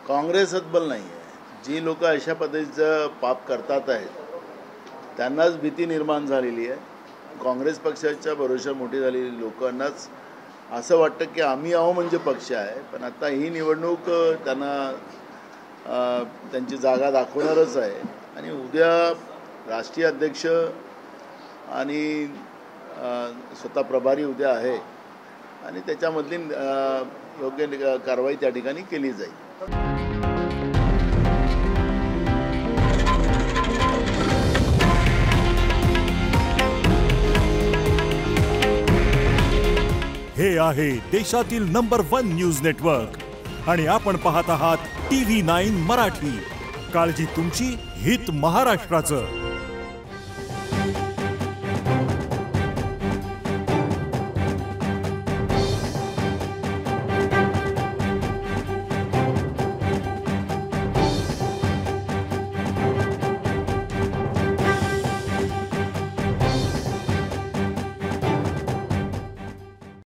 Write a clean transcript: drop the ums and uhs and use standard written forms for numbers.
काँग्रेस हतबल नाही आहे. जी लोक अशा पद्धतीचं पाप करतात आहेत त्यांनाच भीती निर्माण झालेली आहे. काँग्रेस पक्षाच्या भरोशा मोठी झालेली लोकांनाच असं वाटतं की आम्ही आहो म्हणजे पक्ष आहे. पण आता ही निवडणूक त्यांना त्यांची जागा दाखवणारच आहे. आणि उद्या राष्ट्रीय अध्यक्ष आणि स्वतः प्रभारी उद्या आहे आणि त्याच्यामधली योग्य कारवाई त्या ठिकाणी केली जाईल. हे आहे देशातील नंबर 1 न्यूज नेटवर्क आणि आपण पाहत आहात TV9 मराठी. काळजी तुमची, हित महाराष्ट्राचं.